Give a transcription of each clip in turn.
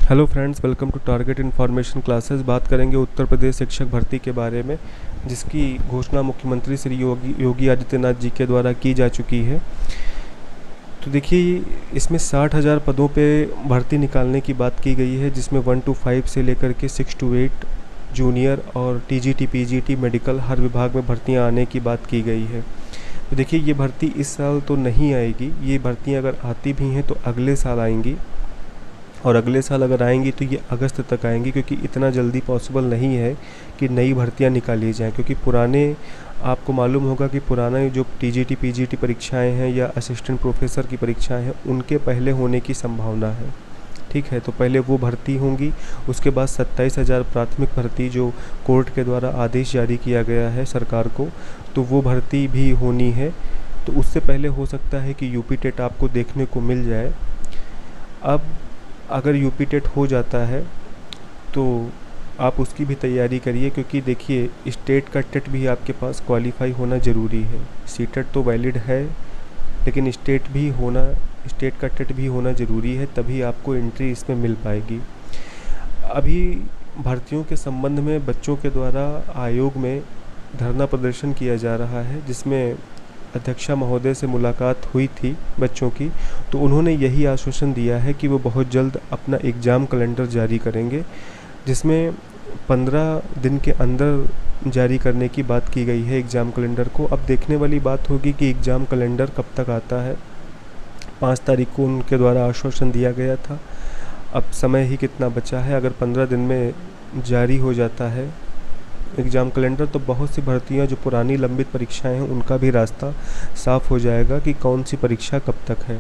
Hello friends, welcome to target information classes. बात करेंगे उत्तर प्रदेश शिक्षक भर्ती के बारे में, जिसकी घोषणा मुख्यमंत्री श्री योगी आदित्यनाथ जी के द्वारा की जा चुकी है। तो देखिए, इसमें 60,000 पदों पे भर्ती निकालने की बात की गई है, जिसमें 1 to 5 से लेकर के 6 to 8 जूनियर और टीजीटी पीजीटी मेडिकल हर विभाग में भर्तियां आने की बात की गई है। तो देखिए, ये भर्ती इस साल तो नहीं आएगी। ये भर्तियां अगर आती भी हैं तो अगले साल आएंगी, और अगले साल अगर आएंगी तो ये अगस्त तक आएंगी, क्योंकि इतना जल्दी पॉसिबल नहीं है कि नई भर्तियां निकाली जाएं। क्योंकि पुराने, आपको मालूम होगा कि पुराना जो टीजीटी पीजीटी परीक्षाएं हैं या असिस्टेंट प्रोफेसर की परीक्षाएं हैं, उनके पहले होने की संभावना है। ठीक है, तो पहले वो भर्ती होंगी, उसके बाद 27,000 प्राथमिक भर्ती जो कोर्ट के द्वारा आदेश जारी किया गया है सरकार को, तो वो भर्ती भी होनी है। तो उससे पहले हो सकता है कि यूपी टेट आपको देखने को मिल जाए। अब अगर यूपी टेट हो जाता है तो आप उसकी भी तैयारी करिए, क्योंकि देखिए, स्टेट का टेट भी आपके पास क्वालिफाई होना ज़रूरी है। सीटेट तो वैलिड है, लेकिन स्टेट का टेट भी होना ज़रूरी है, तभी आपको एंट्री इसमें मिल पाएगी। अभी भर्तियों के संबंध में बच्चों के द्वारा आयोग में धरना प्रदर्शन किया जा रहा है, जिसमें अध्यक्षा महोदय से मुलाकात हुई थी बच्चों की। तो उन्होंने यही आश्वासन दिया है कि वो बहुत जल्द अपना एग्ज़ाम कैलेंडर जारी करेंगे, जिसमें 15 दिन के अंदर जारी करने की बात की गई है एग्ज़ाम कैलेंडर को। अब देखने वाली बात होगी कि एग्ज़ाम कैलेंडर कब तक आता है। 5 तारीख को उनके द्वारा आश्वासन दिया गया था, अब समय ही कितना बचा है। अगर 15 दिन में जारी हो जाता है एग्ज़ाम कैलेंडर, तो बहुत सी भर्तियां जो पुरानी लंबित परीक्षाएं हैं, उनका भी रास्ता साफ़ हो जाएगा कि कौन सी परीक्षा कब तक है।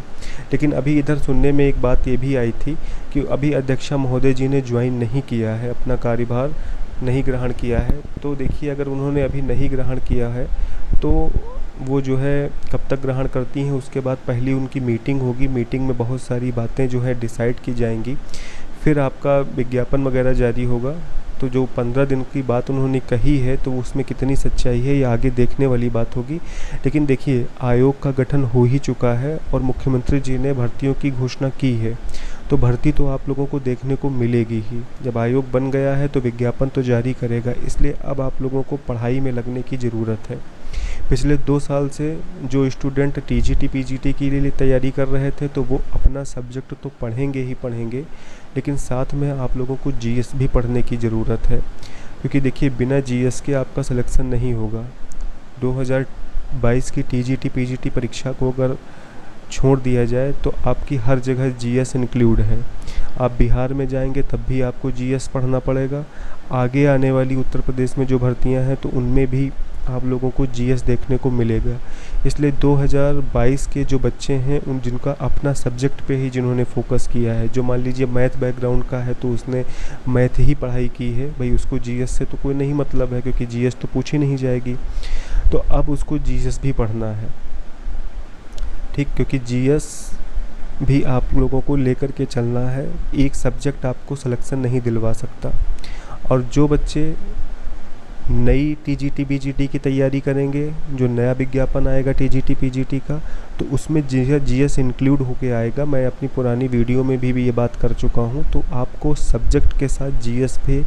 लेकिन अभी इधर सुनने में एक बात ये भी आई थी कि अभी अध्यक्षा महोदय जी ने ज्वाइन नहीं किया है, अपना कार्यभार नहीं ग्रहण किया है। तो देखिए, अगर उन्होंने अभी नहीं ग्रहण किया है तो वो जो है कब तक ग्रहण करती हैं, उसके बाद पहली उनकी मीटिंग होगी। मीटिंग में बहुत सारी बातें जो है डिसाइड की जाएंगी, फिर आपका विज्ञापन वगैरह जारी होगा। तो जो 15 दिन की बात उन्होंने कही है, तो उसमें कितनी सच्चाई है ये आगे देखने वाली बात होगी। लेकिन देखिए, आयोग का गठन हो ही चुका है और मुख्यमंत्री जी ने भर्तियों की घोषणा की है, तो भर्ती तो आप लोगों को देखने को मिलेगी ही। जब आयोग बन गया है तो विज्ञापन तो जारी करेगा, इसलिए अब आप लोगों को पढ़ाई में लगने की ज़रूरत है। पिछले 2 साल से जो स्टूडेंट टीजीटी पीजीटी के लिए तैयारी कर रहे थे, तो वो अपना सब्जेक्ट तो पढ़ेंगे ही पढ़ेंगे, लेकिन साथ में आप लोगों को जीएस भी पढ़ने की ज़रूरत है। क्योंकि देखिए, बिना जीएस के आपका सिलेक्शन नहीं होगा। 2022 की टीजीटी पीजीटी परीक्षा को अगर छोड़ दिया जाए तो आपकी हर जगह जीएस इंक्लूड है। आप बिहार में जाएंगे तब भी आपको जीएस पढ़ना पड़ेगा। आगे आने वाली उत्तर प्रदेश में जो भर्तियां हैं, तो उनमें भी आप लोगों को जीएस देखने को मिलेगा। इसलिए 2022 के जो बच्चे हैं, उन जिनका अपना सब्जेक्ट पे ही जिन्होंने फोकस किया है, जो मान लीजिए मैथ बैकग्राउंड का है तो उसने मैथ ही पढ़ाई की है, भाई उसको जीएस से तो कोई नहीं मतलब है, क्योंकि जीएस तो पूछी नहीं जाएगी। तो अब उसको जीएस भी पढ़ना है, ठीक, क्योंकि जीएस भी आप लोगों को लेकर के चलना है। एक सब्जेक्ट आपको सिलेक्शन नहीं दिलवा सकता। और जो बच्चे नई टीजीटी पीजीटी की तैयारी करेंगे, जो नया विज्ञापन आएगा टीजीटी पीजीटी का, तो उसमें जीएस इंक्लूड होके आएगा। मैं अपनी पुरानी वीडियो में भी ये बात कर चुका हूँ। तो आपको सब्जेक्ट के साथ जीएस पे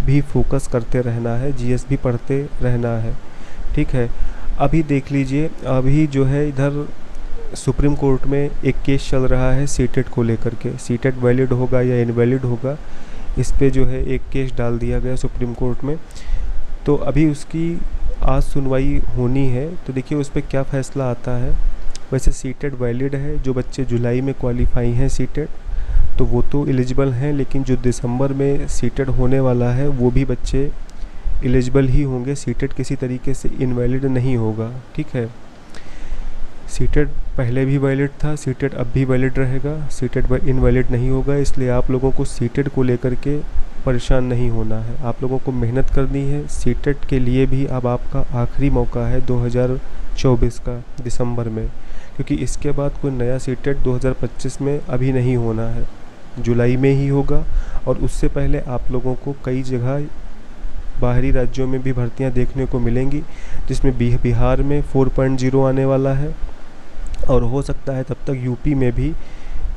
भी फोकस करते रहना है, जीएस भी पढ़ते रहना है, ठीक है। अभी देख लीजिए, अभी जो है इधर सुप्रीम कोर्ट में एक केस चल रहा है सीटेट को लेकर के। सीटेट वैलिड होगा या इनवैलिड होगा, इस पे जो है एक केस डाल दिया गया सुप्रीम कोर्ट में। तो अभी उसकी आज सुनवाई होनी है। तो देखिए उस पर क्या फ़ैसला आता है। वैसे सीटेट वैलिड है, जो बच्चे जुलाई में क्वालिफाई हैं सीटेट, तो वो तो एलिजिबल हैं, लेकिन जो दिसंबर में सीटेट होने वाला है वो भी बच्चे एलिजिबल ही होंगे। सीटेट किसी तरीके से इनवैलिड नहीं होगा, ठीक है। सीटेट पहले भी वैलिड था, सीटेट अब भी वैलिड रहेगा, सीटेट इनवैलिड नहीं होगा। इसलिए आप लोगों को सीटेट को लेकर के परेशान नहीं होना है, आप लोगों को मेहनत करनी है। सीटेट के लिए भी अब आपका आखिरी मौका है 2024 का दिसंबर में, क्योंकि इसके बाद कोई नया सीटेट 2025 में अभी नहीं होना है, जुलाई में ही होगा। और उससे पहले आप लोगों को कई जगह बाहरी राज्यों में भी भर्तियां देखने को मिलेंगी, जिसमें बिहार में 4.0 आने वाला है, और हो सकता है तब तक यूपी में भी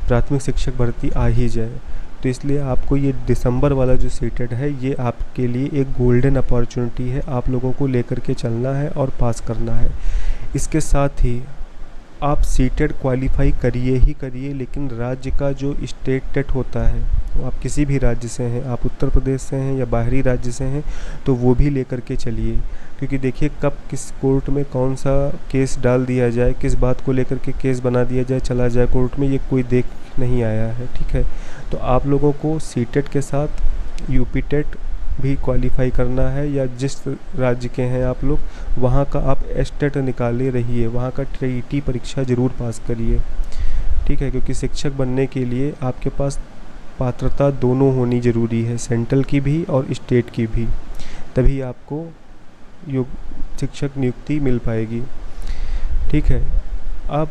प्राथमिक शिक्षक भर्ती आ ही जाए। तो इसलिए आपको ये दिसंबर वाला जो सीटेट है ये आपके लिए एक गोल्डन अपॉर्चुनिटी है, आप लोगों को लेकर के चलना है और पास करना है। इसके साथ ही आप सीटेट क्वालिफाई करिए ही करिए, लेकिन राज्य का जो स्टेट टेट होता है, तो आप किसी भी राज्य से हैं, आप उत्तर प्रदेश से हैं या बाहरी राज्य से हैं, तो वो भी लेकर के चलिए। क्योंकि देखिए कब किस कोर्ट में कौन सा केस डाल दिया जाए, किस बात को लेकर के केस बना दिया जाए, चला जाए कोर्ट में, ये कोई देख नहीं आया है। ठीक है, तो आप लोगों को सीटेट के साथ यूपी टेट भी क्वालिफाई करना है, या जिस राज्य के हैं आप लोग वहाँ का आप एस्टेट निकाले रहिए, वहाँ का टीईटी परीक्षा ज़रूर पास करिए। ठीक है, क्योंकि शिक्षक बनने के लिए आपके पास पात्रता दोनों होनी ज़रूरी है, सेंट्रल की भी और स्टेट की भी, तभी आपको शिक्षक नियुक्ति मिल पाएगी। ठीक है, अब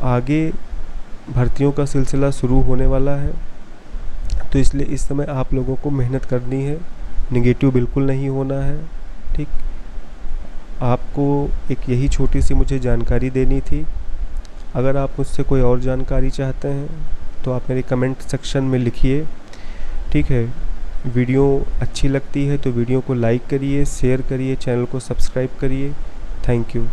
आगे भर्तियों का सिलसिला शुरू होने वाला है, तो इसलिए इस समय आप लोगों को मेहनत करनी है, नेगेटिव बिल्कुल नहीं होना है। ठीक, आपको एक यही छोटी सी मुझे जानकारी देनी थी। अगर आप मुझसे कोई और जानकारी चाहते हैं तो आप मेरे कमेंट सेक्शन में लिखिए। ठीक है, वीडियो अच्छी लगती है तो वीडियो को लाइक करिए, शेयर करिए, चैनल को सब्सक्राइब करिए। Thank you.